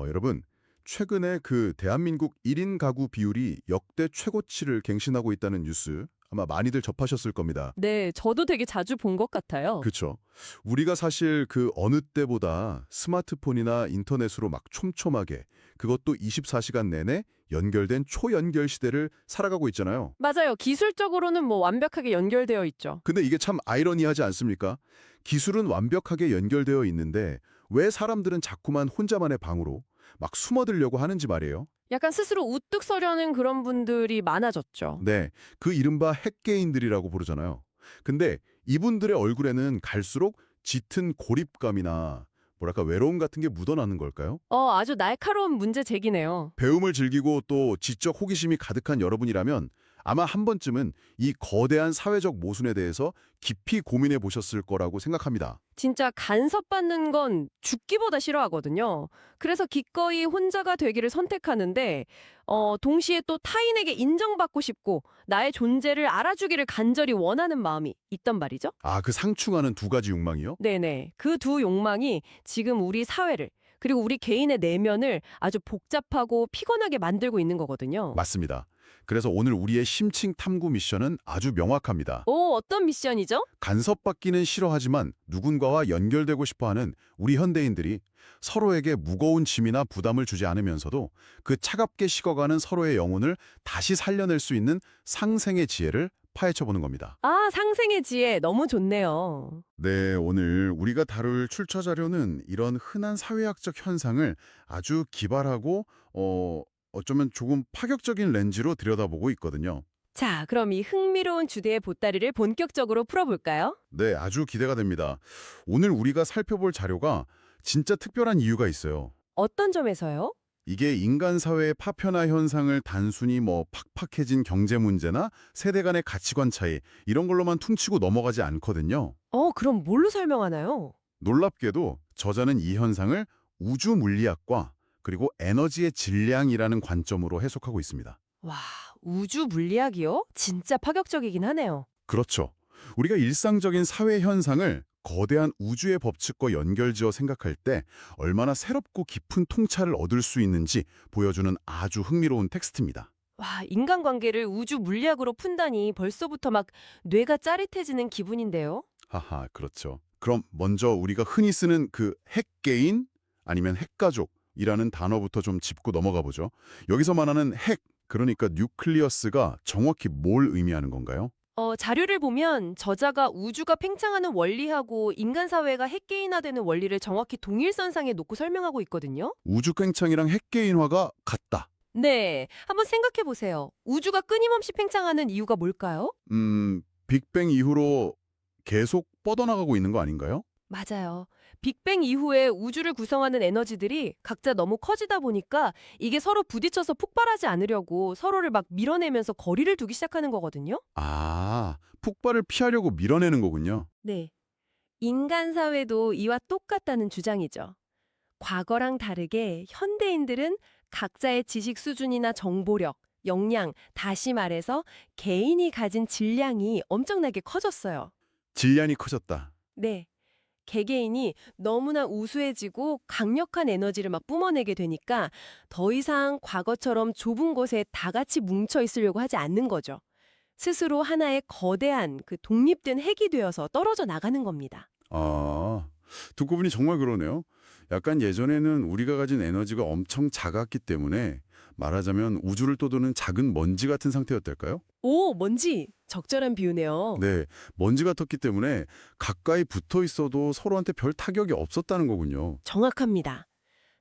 여러분, 최근에 그 대한민국 1인 가구 비율이 역대 최고치를 갱신하고 있다는 뉴스 아마 많이들 접하셨을 겁니다. 네, 저도 되게 자주 본 것 같아요. 그렇죠. 우리가 사실 그 어느 때보다 스마트폰이나 인터넷으로 막 촘촘하게 그것도 24시간 내내 연결된 초연결 시대를 살아가고 있잖아요. 맞아요. 기술적으로는 뭐 완벽하게 연결되어 있죠. 근데 이게 참 아이러니하지 않습니까? 기술은 완벽하게 연결되어 있는데 왜 사람들은 자꾸만 혼자만의 방으로 막 숨어들려고 하는지 말이에요. 약간 스스로 우뚝 서려는 그런 분들이 많아졌죠. 네, 그 이른바 핵개인들이라고 부르잖아요. 근데 이분들의 얼굴에는 갈수록 짙은 고립감이나 뭐랄까 외로움 같은 게 묻어나는 걸까요? 아주 날카로운 문제 제기네요. 배움을 즐기고 또 지적 호기심이 가득한 여러분이라면 아마 한 번쯤은 이 거대한 사회적 모순에 대해서 깊이 고민해 보셨을 거라고 생각합니다. 진짜 간섭받는 건 죽기보다 싫어하거든요. 그래서 기꺼이 혼자가 되기를 선택하는데 동시에 또 타인에게 인정받고 싶고 나의 존재를 알아주기를 간절히 원하는 마음이 있단 말이죠. 아, 그 상충하는 두 가지 욕망이요? 네네. 그 두 욕망이 지금 우리 사회를 그리고 우리 개인의 내면을 아주 복잡하고 피곤하게 만들고 있는 거거든요. 맞습니다. 그래서 오늘 우리의 심층 탐구 미션은 아주 명확합니다. 어떤 미션이죠? 간섭받기는 싫어하지만 누군가와 연결되고 싶어하는 우리 현대인들이 서로에게 무거운 짐이나 부담을 주지 않으면서도 그 차갑게 식어가는 서로의 영혼을 다시 살려낼 수 있는 상생의 지혜를 파헤쳐보는 겁니다. 아, 상생의 지혜 너무 좋네요. 네, 오늘 우리가 다룰 출처 자료는 이런 흔한 사회학적 현상을 아주 기발하고 어쩌면 조금 파격적인 렌즈로 들여다보고 있거든요. 자, 그럼 이 흥미로운 주제의 보따리를 본격적으로 풀어볼까요? 네, 아주 기대가 됩니다. 오늘 우리가 살펴볼 자료가 진짜 특별한 이유가 있어요. 어떤 점에서요? 이게 인간 사회의 파편화 현상을 단순히 뭐 팍팍해진 경제 문제나 세대 간의 가치관 차이 이런 걸로만 퉁치고 넘어가지 않거든요. 그럼 뭘로 설명하나요? 놀랍게도 저자는 이 현상을 우주 물리학과 그리고 에너지의 질량이라는 관점으로 해석하고 있습니다. 와, 우주 물리학이요? 진짜 파격적이긴 하네요. 그렇죠. 우리가 일상적인 사회 현상을 거대한 우주의 법칙과 연결지어 생각할 때 얼마나 새롭고 깊은 통찰을 얻을 수 있는지 보여주는 아주 흥미로운 텍스트입니다. 와, 인간관계를 우주 물리학으로 푼다니 벌써부터 막 뇌가 짜릿해지는 기분인데요? 하하, 그렇죠. 그럼 먼저 우리가 흔히 쓰는 그 핵개인 아니면 핵가족이라는 단어부터 좀 짚고 넘어가 보죠. 여기서 말하는 핵, 그러니까 뉴클리어스가 정확히 뭘 의미하는 건가요? 자료를 보면 저자가 우주가 팽창하는 원리하고 인간 사회가 핵개인화되는 원리를 정확히 동일선상에 놓고 설명하고 있거든요. 우주 팽창이랑 핵개인화가 같다. 네, 한번 생각해 보세요. 우주가 끊임없이 팽창하는 이유가 뭘까요? 빅뱅 이후로 계속 뻗어나가고 있는 거 아닌가요? 맞아요. 빅뱅 이후에 우주를 구성하는 에너지들이 각자 너무 커지다 보니까 이게 서로 부딪혀서 폭발하지 않으려고 서로를 막 밀어내면서 거리를 두기 시작하는 거거든요. 아, 폭발을 피하려고 밀어내는 거군요. 네. 인간 사회도 이와 똑같다는 주장이죠. 과거랑 다르게 현대인들은 각자의 지식 수준이나 정보력, 역량, 다시 말해서 개인이 가진 질량이 엄청나게 커졌어요. 질량이 커졌다. 네. 개개인이 너무나 우수해지고 강력한 에너지를 막 뿜어내게 되니까 더 이상 과거처럼 좁은 곳에 다 같이 뭉쳐 있으려고 하지 않는 거죠. 스스로 하나의 거대한 그 독립된 핵이 되어서 떨어져 나가는 겁니다. 아, 듣고 보니 정말 그러네요. 약간 예전에는 우리가 가진 에너지가 엄청 작았기 때문에 말하자면 우주를 떠도는 작은 먼지 같은 상태였달까요? 오, 뭔지 적절한 비유네요. 네, 먼지 같았기 때문에 가까이 붙어 있어도 서로한테 별 타격이 없었다는 거군요. 정확합니다.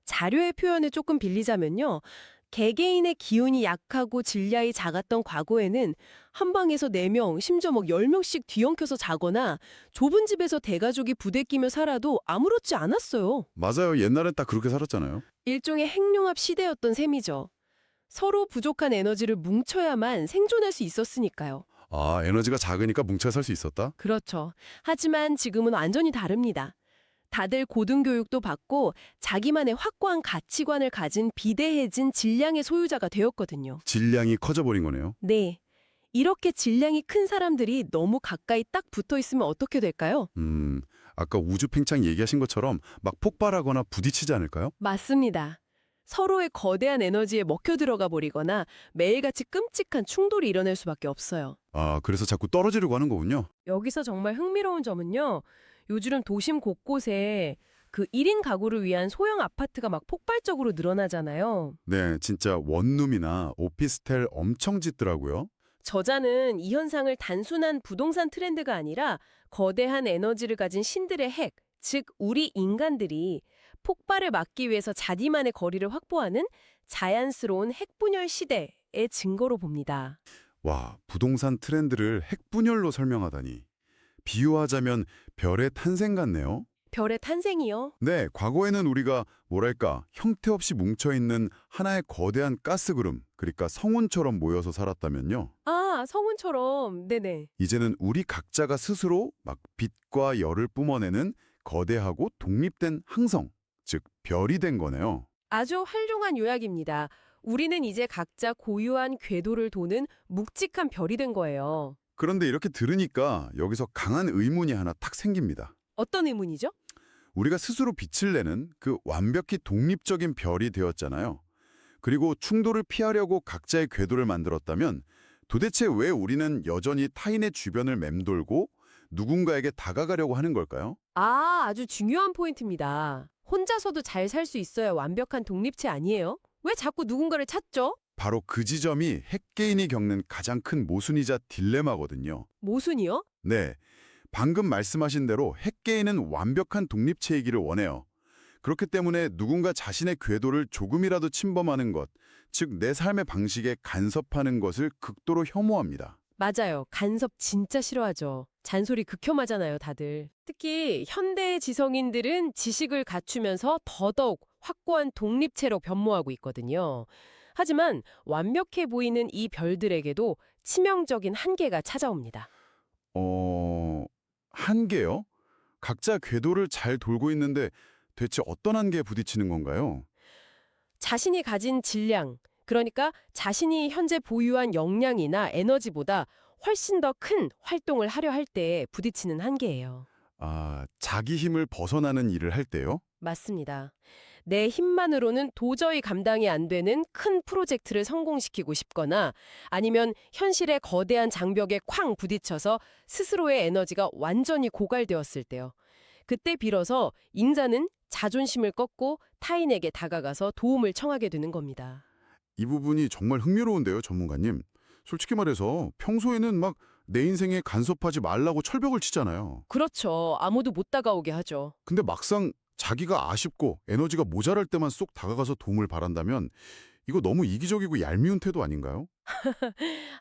자료의 표현을 조금 빌리자면요. 개개인의 기운이 약하고 질량이 작았던 과거에는 한 방에서 4명, 심지어 막 10명씩 뒤엉켜서 자거나 좁은 집에서 대가족이 부대끼며 살아도 아무렇지 않았어요. 맞아요. 옛날엔 딱 그렇게 살았잖아요. 일종의 핵융합 시대였던 셈이죠. 서로 부족한 에너지를 뭉쳐야만 생존할 수 있었으니까요. 아, 에너지가 작으니까 뭉쳐 살 수 있었다? 그렇죠. 하지만 지금은 완전히 다릅니다. 다들 고등교육도 받고 자기만의 확고한 가치관을 가진 비대해진 질량의 소유자가 되었거든요. 질량이 커져버린 거네요. 네. 이렇게 질량이 큰 사람들이 너무 가까이 딱 붙어 있으면 어떻게 될까요? 아까 우주 팽창 얘기하신 것처럼 막 폭발하거나 부딪히지 않을까요? 맞습니다. 서로의 거대한 에너지에 먹혀 들어가 버리거나 매일같이 끔찍한 충돌이 일어날 수밖에 없어요. 아, 그래서 자꾸 떨어지려고 하는 거군요. 여기서 정말 흥미로운 점은요. 요즘 도심 곳곳에 그 1인 가구를 위한 소형 아파트가 막 폭발적으로 늘어나잖아요. 네, 진짜 원룸이나 오피스텔 엄청 짓더라고요. 저자는 이 현상을 단순한 부동산 트렌드가 아니라 거대한 에너지를 가진 신들의 핵, 즉 우리 인간들이 폭발을 막기 위해서 자기만의 거리를 확보하는 자연스러운 핵분열 시대의 증거로 봅니다. 와, 부동산 트렌드를 핵분열로 설명하다니. 비유하자면 별의 탄생 같네요. 별의 탄생이요? 네, 과거에는 우리가 뭐랄까 형태 없이 뭉쳐있는 하나의 거대한 가스구름, 그러니까 성운처럼 모여서 살았다면요. 아, 성운처럼. 네네. 이제는 우리 각자가 스스로 막 빛과 열을 뿜어내는 거대하고 독립된 항성, 즉 별이 된 거네요. 아주 훌륭한 요약입니다. 우리는 이제 각자 고유한 궤도를 도는 묵직한 별이 된 거예요. 그런데 이렇게 들으니까 여기서 강한 의문이 하나 탁 생깁니다. 어떤 의문이죠? 우리가 스스로 빛을 내는 그 완벽히 독립적인 별이 되었잖아요. 그리고 충돌을 피하려고 각자의 궤도를 만들었다면 도대체 왜 우리는 여전히 타인의 주변을 맴돌고 누군가에게 다가가려고 하는 걸까요? 아, 아주 중요한 포인트입니다. 혼자서도 잘 살 수 있어야 완벽한 독립체 아니에요? 왜 자꾸 누군가를 찾죠? 바로 그 지점이 핵개인이 겪는 가장 큰 모순이자 딜레마거든요. 모순이요? 네, 방금 말씀하신 대로 핵개인은 완벽한 독립체이기를 원해요. 그렇기 때문에 누군가 자신의 궤도를 조금이라도 침범하는 것, 즉 내 삶의 방식에 간섭하는 것을 극도로 혐오합니다. 맞아요. 간섭 진짜 싫어하죠. 잔소리 극혐하잖아요, 다들. 특히 현대의 지성인들은 지식을 갖추면서 더더욱 확고한 독립체로 변모하고 있거든요. 하지만 완벽해 보이는 이 별들에게도 치명적인 한계가 찾아옵니다. 한계요? 각자 궤도를 잘 돌고 있는데 대체 어떤 한계에 부딪히는 건가요? 자신이 가진 질량, 그러니까 자신이 현재 보유한 역량이나 에너지보다 훨씬 더 큰 활동을 하려 할 때 부딪히는 한계예요. 아, 자기 힘을 벗어나는 일을 할 때요? 맞습니다. 내 힘만으로는 도저히 감당이 안 되는 큰 프로젝트를 성공시키고 싶거나 아니면 현실의 거대한 장벽에 쾅 부딪혀서 스스로의 에너지가 완전히 고갈되었을 때요. 그때 비로소 인자는 자존심을 꺾고 타인에게 다가가서 도움을 청하게 되는 겁니다. 이 부분이 정말 흥미로운데요, 전문가님. 솔직히 말해서 평소에는 막 내 인생에 간섭하지 말라고 철벽을 치잖아요. 그렇죠. 아무도 못 다가오게 하죠. 근데 막상 자기가 아쉽고 에너지가 모자랄 때만 쏙 다가가서 도움을 바란다면 이거 너무 이기적이고 얄미운 태도 아닌가요?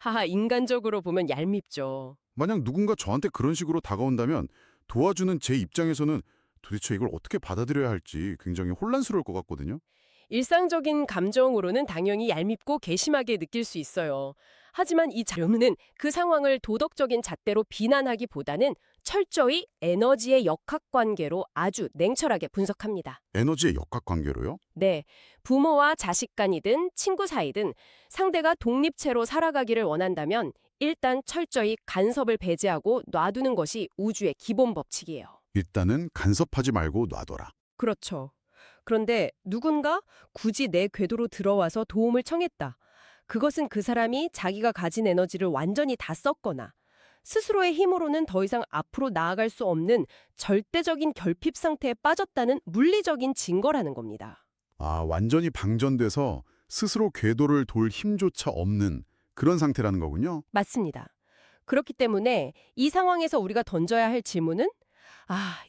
하하, 인간적으로 보면 얄밉죠. 만약 누군가 저한테 그런 식으로 다가온다면 도와주는 제 입장에서는 도대체 이걸 어떻게 받아들여야 할지 굉장히 혼란스러울 것 같거든요. 일상적인 감정으로는 당연히 얄밉고 괘씸하게 느낄 수 있어요. 하지만 이 자료는 그 상황을 도덕적인 잣대로 비난하기보다는 철저히 에너지의 역학관계로 아주 냉철하게 분석합니다. 에너지의 역학관계로요? 네, 부모와 자식 간이든 친구 사이든 상대가 독립체로 살아가기를 원한다면 일단 철저히 간섭을 배제하고 놔두는 것이 우주의 기본 법칙이에요. 일단은 간섭하지 말고 놔둬라. 그렇죠. 그런데 누군가 굳이 내 궤도로 들어와서 도움을 청했다. 그것은 그 사람이 자기가 가진 에너지를 완전히 다 썼거나 스스로의 힘으로는 더 이상 앞으로 나아갈 수 없는 절대적인 결핍 상태에 빠졌다는 물리적인 증거라는 겁니다. 아, 완전히 방전돼서 스스로 궤도를 돌 힘조차 없는 그런 상태라는 거군요. 맞습니다. 그렇기 때문에 이 상황에서 우리가 던져야 할 질문은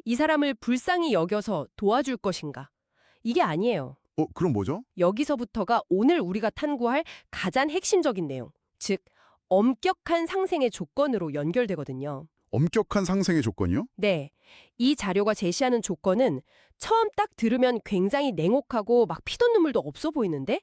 이 사람을 불쌍히 여겨서 도와줄 것인가? 이게 아니에요. 그럼 뭐죠? 여기서부터가 오늘 우리가 탐구할 가장 핵심적인 내용, 즉 엄격한 상생의 조건으로 연결되거든요. 엄격한 상생의 조건이요? 네, 이 자료가 제시하는 조건은 처음 딱 들으면 굉장히 냉혹하고 막 피도 눈물도 없어 보이는데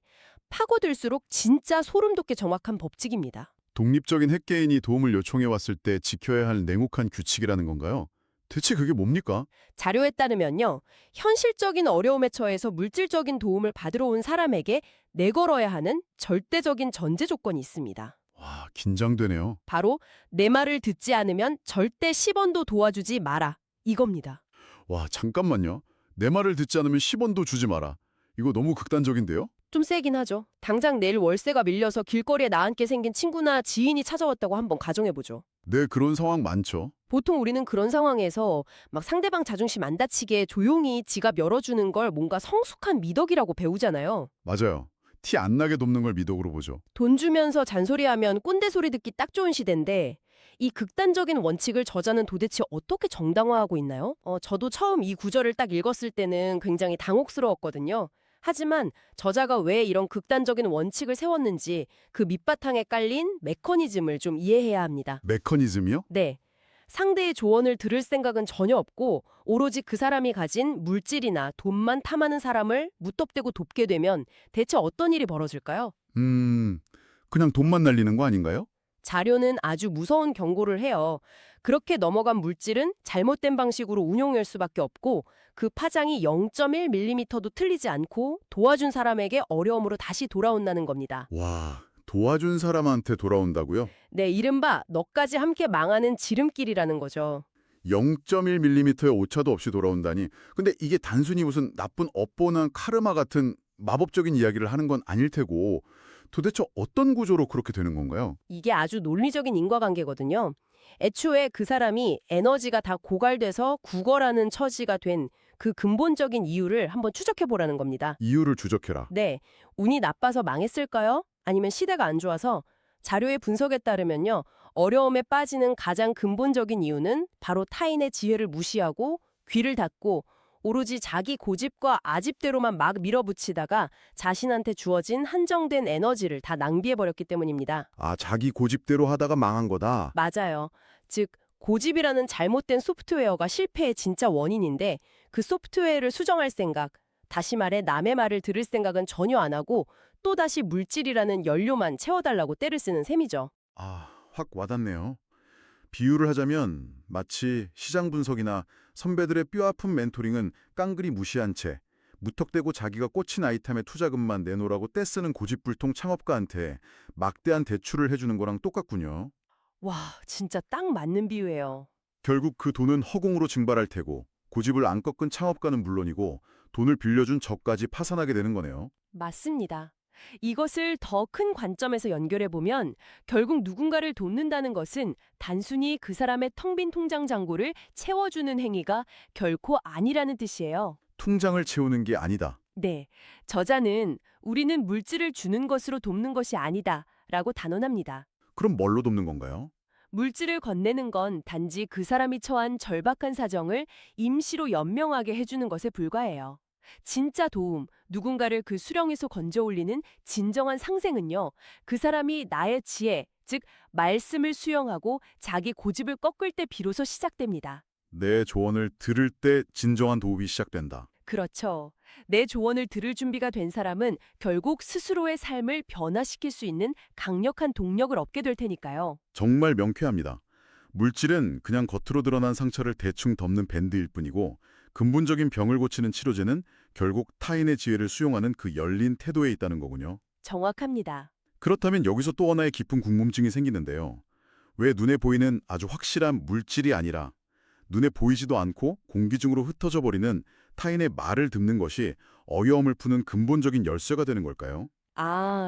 파고들수록 진짜 소름 돋게 정확한 법칙입니다. 독립적인 핵개인이 도움을 요청해 왔을 때 지켜야 할 냉혹한 규칙이라는 건가요? 대체 그게 뭡니까? 자료에 따르면요, 현실적인 어려움에 처해서 물질적인 도움을 받으러 온 사람에게 내걸어야 하는 절대적인 전제 조건이 있습니다. 와, 긴장되네요. 바로 내 말을 듣지 않으면 절대 10원도 도와주지 마라. 이겁니다. 와, 잠깐만요. 내 말을 듣지 않으면 10원도 주지 마라. 이거 너무 극단적인데요? 좀 세긴 하죠. 당장 내일 월세가 밀려서 길거리에 나앉게 생긴 친구나 지인이 찾아왔다고 한번 가정해보죠. 네, 그런 상황 많죠. 보통 우리는 그런 상황에서 막 상대방 자존심 안 다치게 조용히 지갑 열어주는 걸 뭔가 성숙한 미덕이라고 배우잖아요. 맞아요. 티 안 나게 돕는 걸 미덕으로 보죠. 돈 주면서 잔소리하면 꼰대 소리 듣기 딱 좋은 시대인데 이 극단적인 원칙을 저자는 도대체 어떻게 정당화하고 있나요? 저도 처음 이 구절을 딱 읽었을 때는 굉장히 당혹스러웠거든요. 하지만 저자가 왜 이런 극단적인 원칙을 세웠는지 그 밑바탕에 깔린 메커니즘을 좀 이해해야 합니다. 메커니즘이요? 네. 상대의 조언을 들을 생각은 전혀 없고 오로지 그 사람이 가진 물질이나 돈만 탐하는 사람을 무턱대고 돕게 되면 대체 어떤 일이 벌어질까요? 그냥 돈만 날리는 거 아닌가요? 자료는 아주 무서운 경고를 해요. 그렇게 넘어간 물질은 잘못된 방식으로 운용될 수밖에 없고 그 파장이 0.1mm도 틀리지 않고 도와준 사람에게 어려움으로 다시 돌아온다는 겁니다. 와, 도와준 사람한테 돌아온다고요? 네, 이른바 너까지 함께 망하는 지름길이라는 거죠. 0.1mm의 오차도 없이 돌아온다니. 근데 이게 단순히 무슨 나쁜 업보나 카르마 같은 마법적인 이야기를 하는 건 아닐 테고 도대체 어떤 구조로 그렇게 되는 건가요? 이게 아주 논리적인 인과관계거든요. 애초에 그 사람이 에너지가 다 고갈돼서 구걸하는 처지가 된 그 근본적인 이유를 한번 추적해 보라는 겁니다. 이유를 추적해라. 네, 운이 나빠서 망했을까요? 아니면 시대가 안 좋아서? 자료의 분석에 따르면요. 어려움에 빠지는 가장 근본적인 이유는 바로 타인의 지혜를 무시하고 귀를 닫고 오로지 자기 고집과 아집대로만 막 밀어붙이다가 자신한테 주어진 한정된 에너지를 다 낭비해버렸기 때문입니다. 아, 자기 고집대로 하다가 망한 거다. 맞아요. 즉, 고집이라는 잘못된 소프트웨어가 실패의 진짜 원인인데 그 소프트웨어를 수정할 생각, 다시 말해 남의 말을 들을 생각은 전혀 안 하고 또다시 물질이라는 연료만 채워달라고 떼를 쓰는 셈이죠. 아, 확 와닿네요. 비유를 하자면 마치 시장 분석이나 선배들의 뼈아픈 멘토링은 깡그리 무시한 채 무턱대고 자기가 꽂힌 아이템에 투자금만 내놓으라고 떼쓰는 고집불통 창업가한테 막대한 대출을 해주는 거랑 똑같군요. 와, 진짜 딱 맞는 비유예요. 결국 그 돈은 허공으로 증발할 테고 고집을 안 꺾은 창업가는 물론이고 돈을 빌려준 저까지 파산하게 되는 거네요. 맞습니다. 이것을 더 큰 관점에서 연결해 보면 결국 누군가를 돕는다는 것은 단순히 그 사람의 텅 빈 통장 잔고를 채워주는 행위가 결코 아니라는 뜻이에요. 통장을 채우는 게 아니다. 네, 저자는 우리는 물질을 주는 것으로 돕는 것이 아니다 라고 단언합니다. 그럼 뭘로 돕는 건가요? 물질을 건네는 건 단지 그 사람이 처한 절박한 사정을 임시로 연명하게 해주는 것에 불과해요. 진짜 도움, 누군가를 그 수령에서 건져 올리는 진정한 상생은요, 그 사람이 나의 지혜, 즉 말씀을 수용하고 자기 고집을 꺾을 때 비로소 시작됩니다. 내 조언을 들을 때 진정한 도움이 시작된다. 그렇죠. 내 조언을 들을 준비가 된 사람은 결국 스스로의 삶을 변화시킬 수 있는 강력한 동력을 얻게 될 테니까요. 정말 명쾌합니다. 물질은 그냥 겉으로 드러난 상처를 대충 덮는 밴드일 뿐이고 근본적인 병을 고치는 치료제는 결국 타인의 지혜를 수용하는 그 열린 태도에 있다는 거군요. 정확합니다. 그렇다면 여기서 또 하나의 깊은 궁금증이 생기는데요. 왜 눈에 보이는 아주 확실한 물질이 아니라 눈에 보이지도 않고 공기 중으로 흩어져 버리는 타인의 말을 듣는 것이 어려움을 푸는 근본적인 열쇠가 되는 걸까요?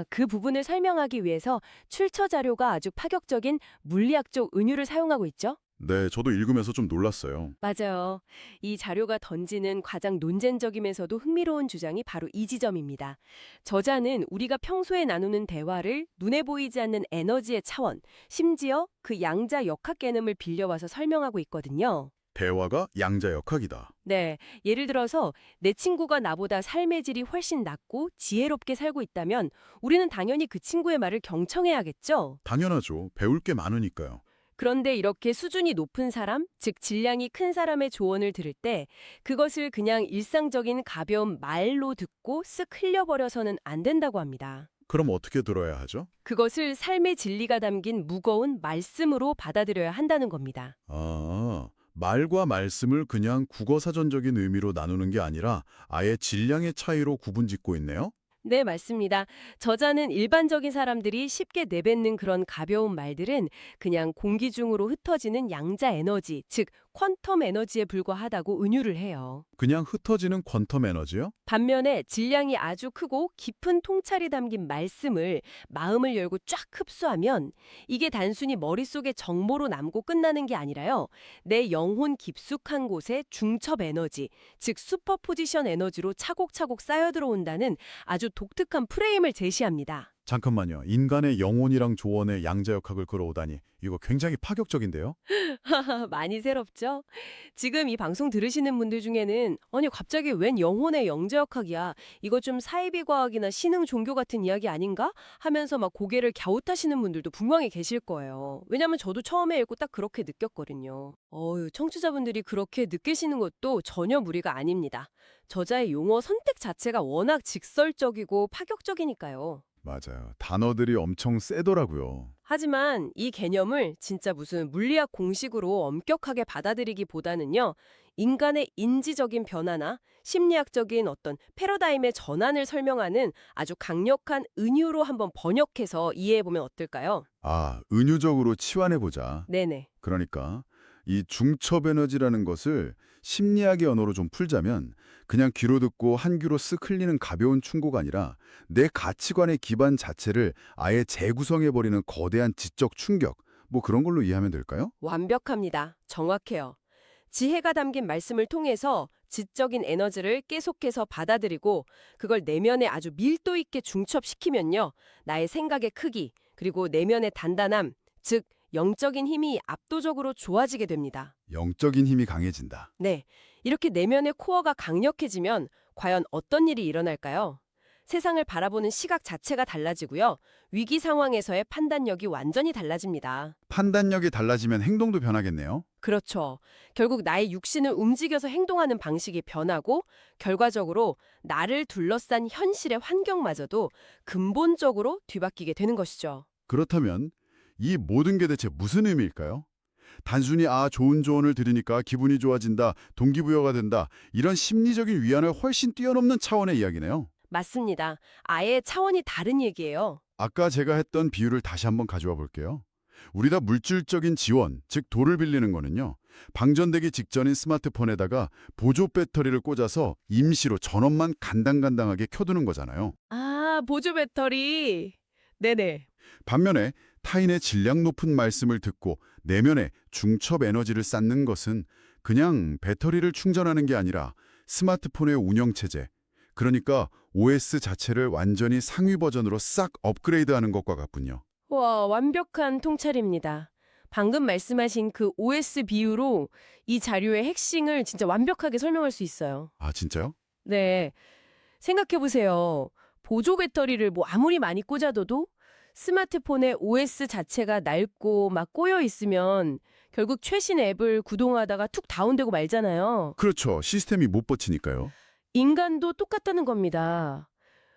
그 부분을 설명하기 위해서 출처 자료가 아주 파격적인 물리학적 은유를 사용하고 있죠? 네, 저도 읽으면서 좀 놀랐어요. 맞아요. 이 자료가 던지는 가장 논쟁적이면서도 흥미로운 주장이 바로 이 지점입니다. 저자는 우리가 평소에 나누는 대화를 눈에 보이지 않는 에너지의 차원, 심지어 그 양자 역학 개념을 빌려와서 설명하고 있거든요. 대화가 양자역학이다. 네, 예를 들어서 내 친구가 나보다 삶의 질이 훨씬 낮고 지혜롭게 살고 있다면 우리는 당연히 그 친구의 말을 경청해야겠죠. 당연하죠. 배울 게 많으니까요. 그런데 이렇게 수준이 높은 사람, 즉 질량이 큰 사람의 조언을 들을 때 그것을 그냥 일상적인 가벼운 말로 듣고 쓱 흘려버려서는 안 된다고 합니다. 그럼 어떻게 들어야 하죠? 그것을 삶의 진리가 담긴 무거운 말씀으로 받아들여야 한다는 겁니다. 아, 말과 말씀을 그냥 국어사전적인 의미로 나누는 게 아니라 아예 질량의 차이로 구분짓고 있네요? 네, 맞습니다. 저자는 일반적인 사람들이 쉽게 내뱉는 그런 가벼운 말들은 그냥 공기 중으로 흩어지는 양자 에너지, 즉 퀀텀 에너지에 불과하다고 은유를 해요. 그냥 흩어지는 퀀텀 에너지요? 반면에 질량이 아주 크고 깊은 통찰이 담긴 말씀을 마음을 열고 쫙 흡수하면 이게 단순히 머릿속에 정보로 남고 끝나는 게 아니라요. 내 영혼 깊숙한 곳에 중첩 에너지, 즉 슈퍼포지션 에너지로 차곡차곡 쌓여 들어온다는 아주 독특한 프레임을 제시합니다. 잠깐만요. 인간의 영혼이랑 조언의 양자역학을 끌어오다니 이거 굉장히 파격적인데요? 많이 새롭죠? 지금 이 방송 들으시는 분들 중에는 아니 갑자기 웬 영혼의 영재역학이야. 이거 좀 사이비 과학이나 신흥 종교 같은 이야기 아닌가? 하면서 막 고개를 갸웃하시는 분들도 분명히 계실 거예요. 왜냐면 저도 처음에 읽고 딱 그렇게 느꼈거든요. 청취자분들이 그렇게 느끼시는 것도 전혀 무리가 아닙니다. 저자의 용어 선택 자체가 워낙 직설적이고 파격적이니까요. 맞아요. 단어들이 엄청 세더라고요. 하지만 이 개념을 진짜 무슨 물리학 공식으로 엄격하게 받아들이기보다는요, 인간의 인지적인 변화나 심리학적인 어떤 패러다임의 전환을 설명하는 아주 강력한 은유로 한번 번역해서 이해해보면 어떨까요? 아, 은유적으로 치환해보자. 네네. 그러니까 이 중첩 에너지라는 것을 심리학의 언어로 좀 풀자면 그냥 귀로 듣고 한 귀로 쓱 흘리는 가벼운 충고가 아니라 내 가치관의 기반 자체를 아예 재구성해버리는 거대한 지적 충격, 뭐 그런 걸로 이해하면 될까요? 완벽합니다. 정확해요. 지혜가 담긴 말씀을 통해서 지적인 에너지를 계속해서 받아들이고 그걸 내면에 아주 밀도 있게 중첩시키면요. 나의 생각의 크기, 그리고 내면의 단단함, 즉 영적인 힘이 압도적으로 좋아지게 됩니다. 영적인 힘이 강해진다. 네, 이렇게 내면의 코어가 강력해지면 과연 어떤 일이 일어날까요? 세상을 바라보는 시각 자체가 달라지고요. 위기 상황에서의 판단력이 완전히 달라집니다. 판단력이 달라지면 행동도 변하겠네요. 그렇죠. 결국 나의 육신을 움직여서 행동하는 방식이 변하고 결과적으로 나를 둘러싼 현실의 환경마저도 근본적으로 뒤바뀌게 되는 것이죠. 그렇다면 이 모든 게 대체 무슨 의미일까요? 단순히 좋은 조언을 들으니까 기분이 좋아진다, 동기부여가 된다, 이런 심리적인 위안을 훨씬 뛰어넘는 차원의 이야기네요. 맞습니다. 아예 차원이 다른 얘기예요. 아까 제가 했던 비유를 다시 한번 가져와 볼게요. 우리 다 물질적인 지원, 즉 돌을 빌리는 거는요. 방전되기 직전인 스마트폰에다가 보조 배터리를 꽂아서 임시로 전원만 간당간당하게 켜두는 거잖아요. 아, 보조 배터리. 네네. 반면에 타인의 질량 높은 말씀을 듣고 내면에 중첩 에너지를 쌓는 것은 그냥 배터리를 충전하는 게 아니라 스마트폰의 운영체제, 그러니까 OS 자체를 완전히 상위 버전으로 싹 업그레이드하는 것과 같군요. 와, 완벽한 통찰입니다. 방금 말씀하신 그 OS 비유로 이 자료의 핵심을 진짜 완벽하게 설명할 수 있어요. 아, 진짜요? 네. 생각해보세요. 보조 배터리를 뭐 아무리 많이 꽂아둬도 스마트폰의 OS 자체가 낡고 막 꼬여 있으면 결국 최신 앱을 구동하다가 툭 다운되고 말잖아요. 그렇죠. 시스템이 못 버티니까요. 인간도 똑같다는 겁니다.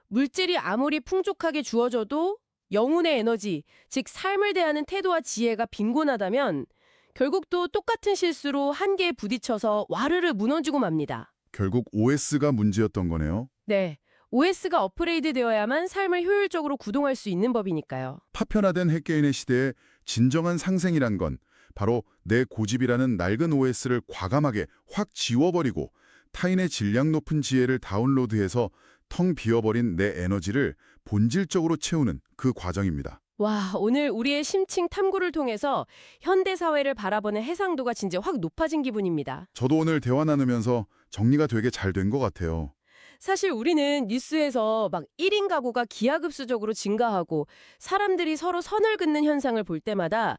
물질이 아무리 풍족하게 주어져도 영혼의 에너지, 즉 삶을 대하는 태도와 지혜가 빈곤하다면 결국 또 똑같은 실수로 한계에 부딪혀서 와르르 무너지고 맙니다. 결국 OS가 문제였던 거네요. 네, OS가 업그레이드 되어야만 삶을 효율적으로 구동할 수 있는 법이니까요. 파편화된 핵개인의 시대에 진정한 상생이란 건 바로 내 고집이라는 낡은 OS를 과감하게 확 지워버리고 타인의 질량 높은 지혜를 다운로드해서 텅 비어버린 내 에너지를 본질적으로 채우는 그 과정입니다. 와, 오늘 우리의 심층 탐구를 통해서 현대 사회를 바라보는 해상도가 진짜 확 높아진 기분입니다. 저도 오늘 대화 나누면서 정리가 되게 잘 된 것 같아요. 사실 우리는 뉴스에서 막 1인 가구가 기하급수적으로 증가하고 사람들이 서로 선을 긋는 현상을 볼 때마다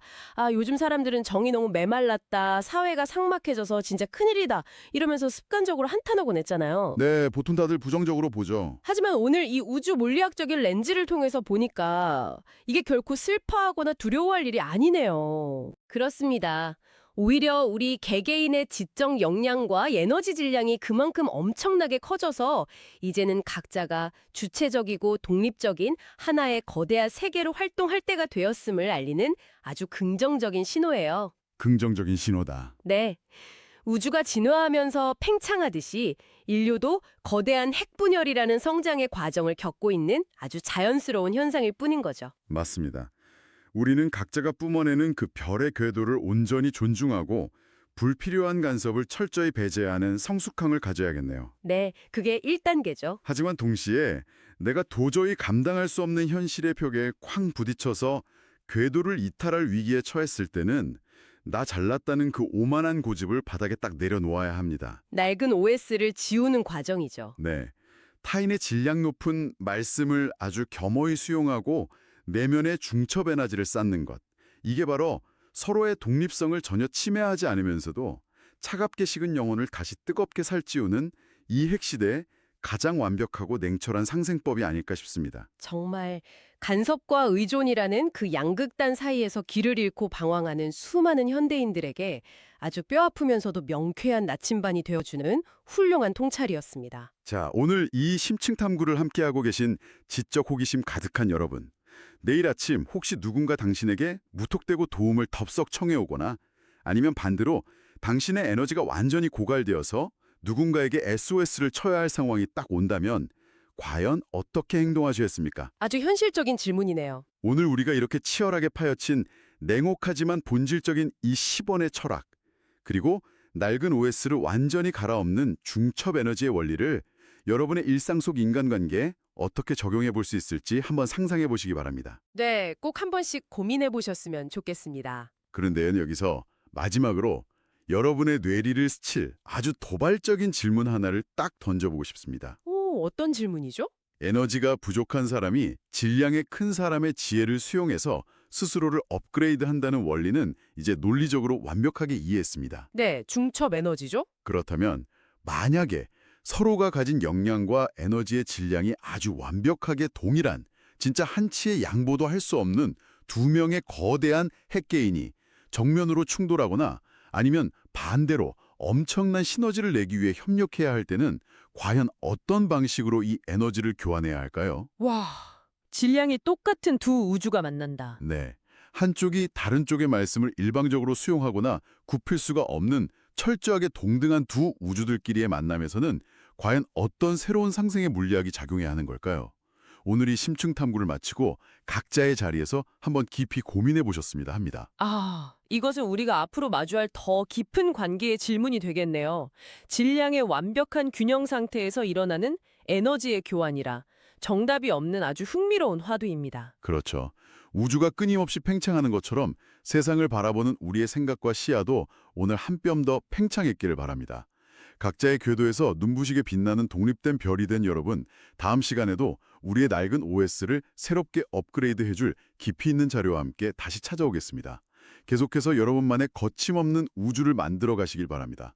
요즘 사람들은 정이 너무 메말랐다, 사회가 삭막해져서 진짜 큰일이다 이러면서 습관적으로 한탄하곤 했잖아요. 네, 보통 다들 부정적으로 보죠. 하지만 오늘 이 우주 물리학적인 렌즈를 통해서 보니까 이게 결코 슬퍼하거나 두려워할 일이 아니네요. 그렇습니다. 오히려 우리 개개인의 지적 역량과 에너지 질량이 그만큼 엄청나게 커져서 이제는 각자가 주체적이고 독립적인 하나의 거대한 세계로 활동할 때가 되었음을 알리는 아주 긍정적인 신호예요. 긍정적인 신호다. 네. 우주가 진화하면서 팽창하듯이 인류도 거대한 핵분열이라는 성장의 과정을 겪고 있는 아주 자연스러운 현상일 뿐인 거죠. 맞습니다. 우리는 각자가 뿜어내는 그 별의 궤도를 온전히 존중하고 불필요한 간섭을 철저히 배제하는 성숙함을 가져야겠네요. 네, 그게 1단계죠. 하지만 동시에 내가 도저히 감당할 수 없는 현실의 벽에 쾅 부딪혀서 궤도를 이탈할 위기에 처했을 때는 나 잘났다는 그 오만한 고집을 바닥에 딱 내려놓아야 합니다. 낡은 OS를 지우는 과정이죠. 네. 타인의 질량 높은 말씀을 아주 겸허히 수용하고 내면의 중첩 에너지를 쌓는 것. 이게 바로 서로의 독립성을 전혀 침해하지 않으면서도 차갑게 식은 영혼을 다시 뜨겁게 살찌우는 이 핵시대의 가장 완벽하고 냉철한 상생법이 아닐까 싶습니다. 정말 간섭과 의존이라는 그 양극단 사이에서 길을 잃고 방황하는 수많은 현대인들에게 아주 뼈아프면서도 명쾌한 나침반이 되어주는 훌륭한 통찰이었습니다. 자, 오늘 이 심층 탐구를 함께하고 계신 지적 호기심 가득한 여러분. 내일 아침 혹시 누군가 당신에게 무턱대고 도움을 덥석 청해오거나 아니면 반대로 당신의 에너지가 완전히 고갈되어서 누군가에게 SOS를 쳐야 할 상황이 딱 온다면 과연 어떻게 행동하시겠습니까? 아주 현실적인 질문이네요. 오늘 우리가 이렇게 치열하게 파헤친 냉혹하지만 본질적인 이 10원의 철학, 그리고 낡은 OS를 완전히 갈아엎는 중첩 에너지의 원리를 여러분의 일상 속 인간관계에 어떻게 적용해 볼 수 있을지 한번 상상해 보시기 바랍니다. 네, 꼭 한 번씩 고민해 보셨으면 좋겠습니다. 그런데 여기서 마지막으로 여러분의 뇌리를 스칠 아주 도발적인 질문 하나를 딱 던져보고 싶습니다. 오, 어떤 질문이죠? 에너지가 부족한 사람이 질량의 큰 사람의 지혜를 수용해서 스스로를 업그레이드한다는 원리는 이제 논리적으로 완벽하게 이해했습니다. 네, 중첩 에너지죠? 그렇다면 만약에 서로가 가진 역량과 에너지의 질량이 아주 완벽하게 동일한 진짜 한치의 양보도 할 수 없는 두 명의 거대한 핵개인이 정면으로 충돌하거나 아니면 반대로 엄청난 시너지를 내기 위해 협력해야 할 때는 과연 어떤 방식으로 이 에너지를 교환해야 할까요? 와, 질량이 똑같은 두 우주가 만난다. 네. 한쪽이 다른 쪽의 말씀을 일방적으로 수용하거나 굽힐 수가 없는 철저하게 동등한 두 우주들끼리의 만남에서는 과연 어떤 새로운 상생의 물리학이 작용해야 하는 걸까요? 오늘 이 심층 탐구를 마치고 각자의 자리에서 한번 깊이 고민해 보셨습니다 합니다. 아, 이것은 우리가 앞으로 마주할 더 깊은 관계의 질문이 되겠네요. 질량의 완벽한 균형 상태에서 일어나는 에너지의 교환이라 정답이 없는 아주 흥미로운 화두입니다. 그렇죠. 우주가 끊임없이 팽창하는 것처럼 세상을 바라보는 우리의 생각과 시야도 오늘 한 뼘 더 팽창했기를 바랍니다. 각자의 궤도에서 눈부시게 빛나는 독립된 별이 된 여러분, 다음 시간에도 우리의 낡은 OS를 새롭게 업그레이드 해줄 깊이 있는 자료와 함께 다시 찾아오겠습니다. 계속해서 여러분만의 거침없는 우주를 만들어 가시길 바랍니다.